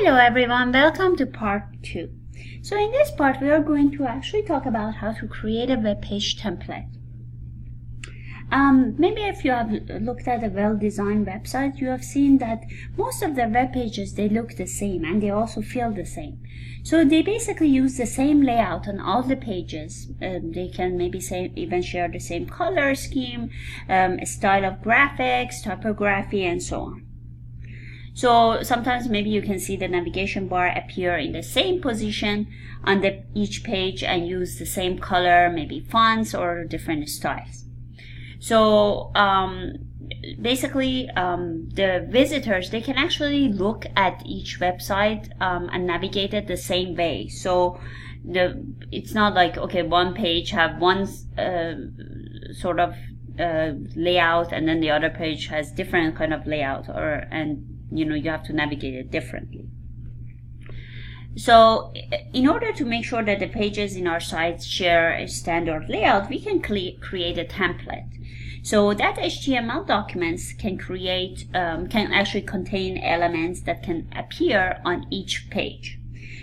Hello everyone, welcome to part 2. So in this part we are going to actually talk about how to create a web page template. Maybe if you have looked at a well-designed website, you have seen that most of the web pages, they look the same and they also feel the same. So they basically use the same layout on all the pages. They can maybe even share the same color scheme, style of graphics, typography, and so on. So sometimes maybe you can see the navigation bar appear in the same position on each page and use the same color, maybe fonts or different styles. So basically the visitors, they can actually look at each website and navigate it the same way. So it's not like, okay, one page have one sort of layout and then the other page has different kind of layout, and you have to navigate it differently. So in order to make sure that the pages in our sites share a standard layout, we can create a template. So that HTML documents can actually contain elements that can appear on each page.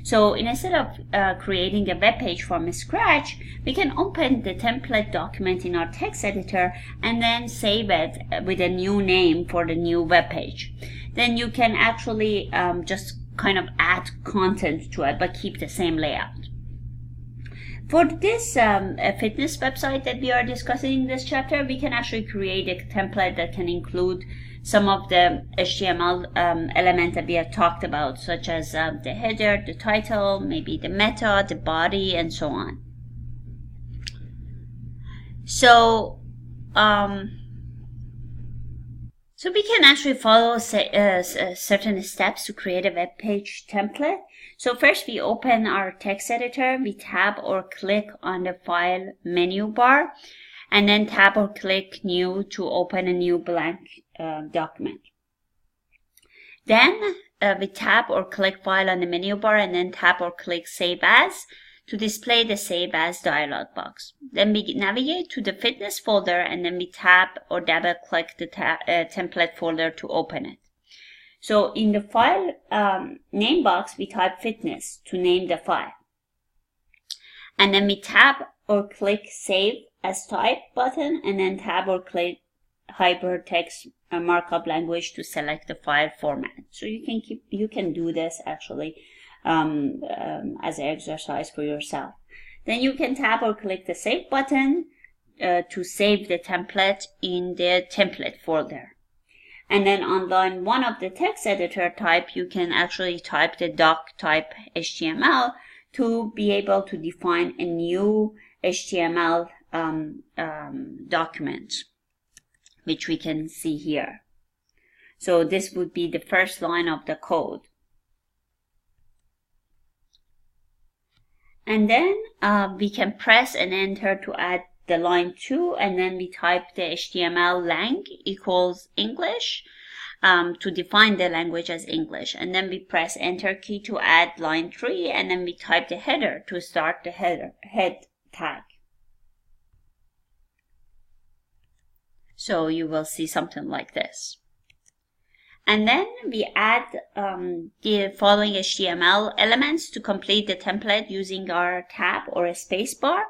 So instead of creating a web page from scratch, we can open the template document in our text editor and then save it with a new name for the new web page. Then you can actually just kind of add content to it but keep the same layout. For this fitness website that we are discussing in this chapter, we can actually create a template that can include some of the HTML elements that we have talked about, such as the header, the title, maybe the meta, the body, and so on. So we can actually follow certain steps to create a web page template. So first we open our text editor, we tab or click on the file menu bar, and then tab or click new to open a new blank document. Then we tab or click file on the menu bar and then tab or click save as to display the save as dialog box. Then we navigate to the fitness folder and then we tab or double click the template folder to open it. So in the file name box, we type fitness to name the file. And then we tab or click save as type button and then tab or click hypertext markup language to select the file format. So you can do this actually as an exercise for yourself. Then you can tab or click the save button to save the template in the template folder. And then on line 1 of the text editor type, you can actually type the doc type HTML to be able to define a new HTML document, which we can see here. So this would be the first line of the code. And then we can press and enter to add the line 2, and then we type the HTML lang equals English to define the language as English. And then we press enter key to add line 3, and then we type the header to start the head tag. So you will see something like this. And then we add the following HTML elements to complete the template using our tab or a space bar.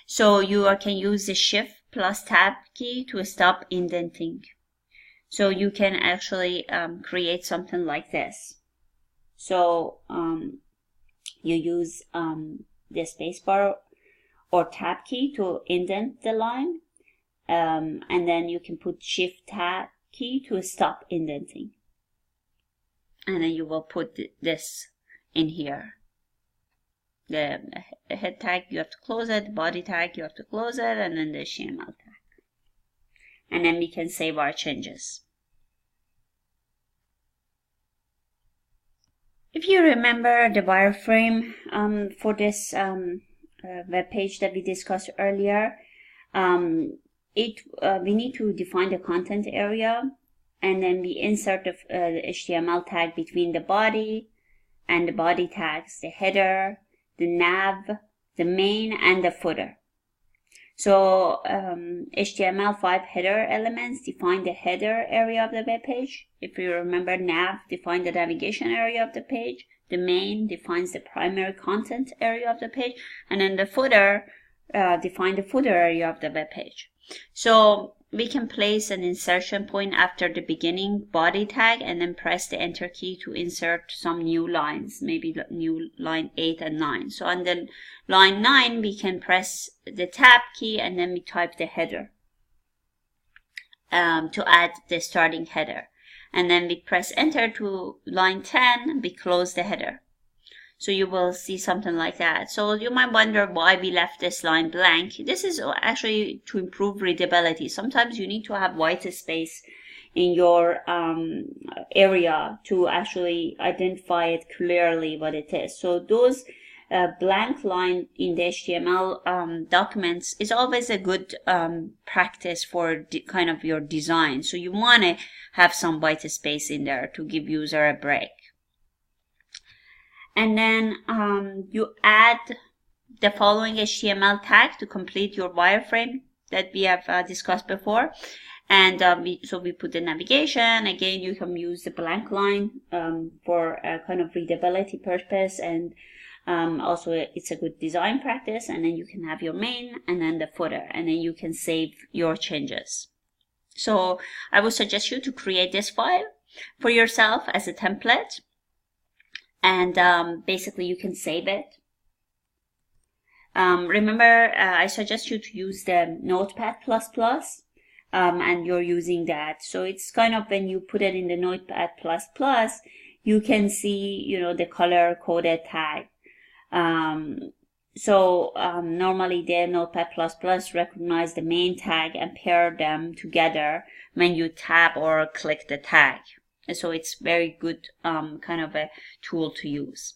So you can use the shift plus tab key to stop indenting. So you can actually create something like this. So you use the space bar or tab key to indent the line. And then you can put shift tab key to stop indenting. And then you will put this in here. The head tag, you have to close it. The body tag, you have to close it. And then the HTML tag. And then we can save our changes. If you remember the wireframe for this web page that we discussed earlier, we need to define the content area, and then we insert the HTML tag between the body and the body tags, the header, the nav, the main, and the footer. So HTML5 header elements define the header area of the web page. If you remember, nav defines the navigation area of the page. The main defines the primary content area of the page, and then the footer defines the footer area of the web page. So we can place an insertion point after the beginning body tag and then press the enter key to insert some new lines, maybe new line 8 and 9. So on the line 9, we can press the tab key and then we type the header to add the starting header. And then we press enter to line 10, we close the header. So you will see something like that. So you might wonder why we left this line blank. This is actually to improve readability. Sometimes you need to have white space in your area to actually identify it clearly what it is. So those blank line in the HTML documents is always a good practice for kind of your design. So you want to have some white space in there to give user a break. And then you add the following HTML tag to complete your wireframe that we have discussed before. And so we put the navigation. Again, you can use the blank line for a kind of readability purpose, and also it's a good design practice. And then you can have your main and then the footer, and then you can save your changes. So I would suggest you to create this file for yourself as a template. And basically you can save it. Remember, I suggest you to use the Notepad++, and you're using that. So it's kind of when you put it in the Notepad++, you can see, you know, the color coded tag. Normally the Notepad++ recognize the main tag and pair them together when you tap or click the tag. So it's very good kind of a tool to use.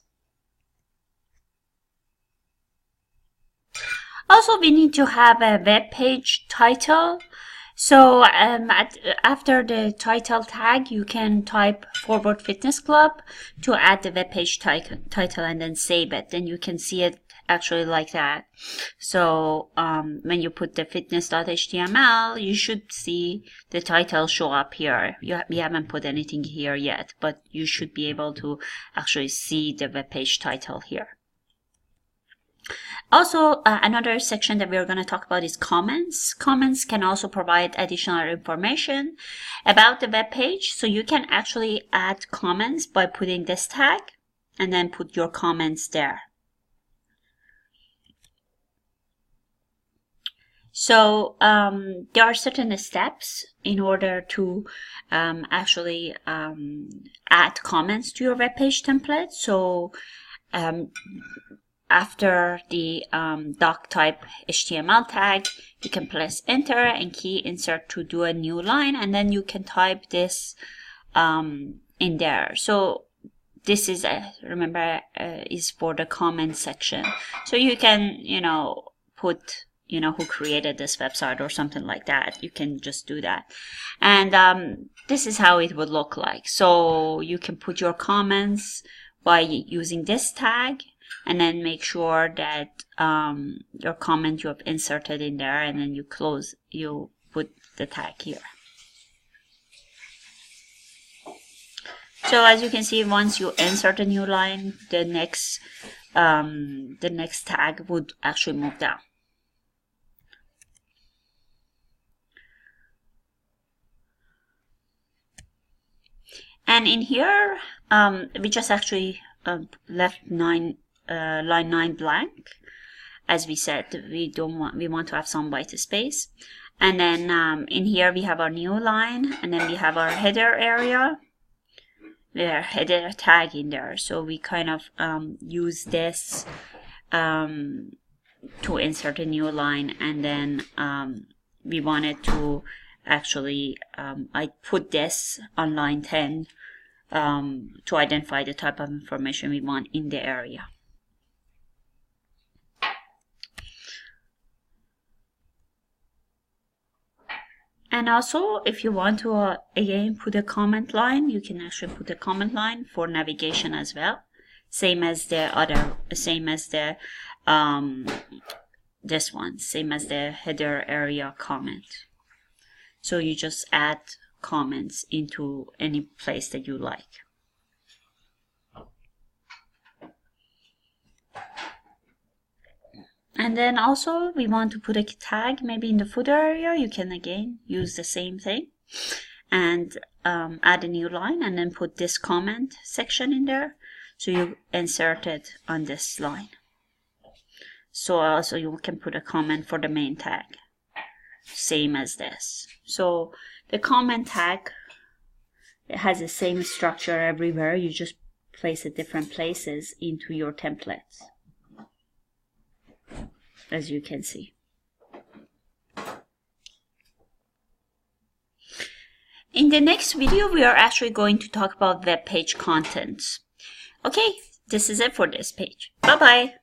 Also, we need to have a web page title. So after the title tag, you can type Forward Fitness Club to add the web page title and then save it. Then you can see it actually like that. So when you put the fitness.html, you should see the title show up here. We haven't put anything here yet, but you should be able to actually see the web page title here. Also, another section that we're going to talk about is comments. Comments can also provide additional information about the web page. So you can actually add comments by putting this tag and then put your comments there. So there are certain steps in order to actually add comments to your web page template. So after the doc type HTML tag, you can press enter and key insert to do a new line, and then you can type this in there. So this is remember is for the comment section. So you can, you know, put, you know, who created this website or something like that. You can just do that. And this is how it would look like. So you can put your comments by using this tag, and then make sure that your comment you have inserted in there, and then you put the tag here. So as you can see, once you insert a new line, the next tag would actually move down. And in here, we just actually left line 9 blank. As we said, we want to have some white space. And then in here we have our new line, and then we have our header area. There header tag in there. So we kind of use this to insert a new line, and then we wanted to actually I put this on line 10 to identify the type of information we want in the area. And also, if you want to again put a comment line, you can actually put a comment line for navigation as well, same as the this one, same as the header area comment. So you just add comments into any place that you like. And then also we want to put a tag maybe in the footer area. You can again use the same thing and add a new line and then put this comment section in there. So you insert it on this line. So also you can put a comment for the main tag, same as this. So the comment tag, it has the same structure everywhere. You just place it different places into your templates, as you can see. In the next video, we are actually going to talk about web page contents. Okay, this is it for this page. Bye-bye.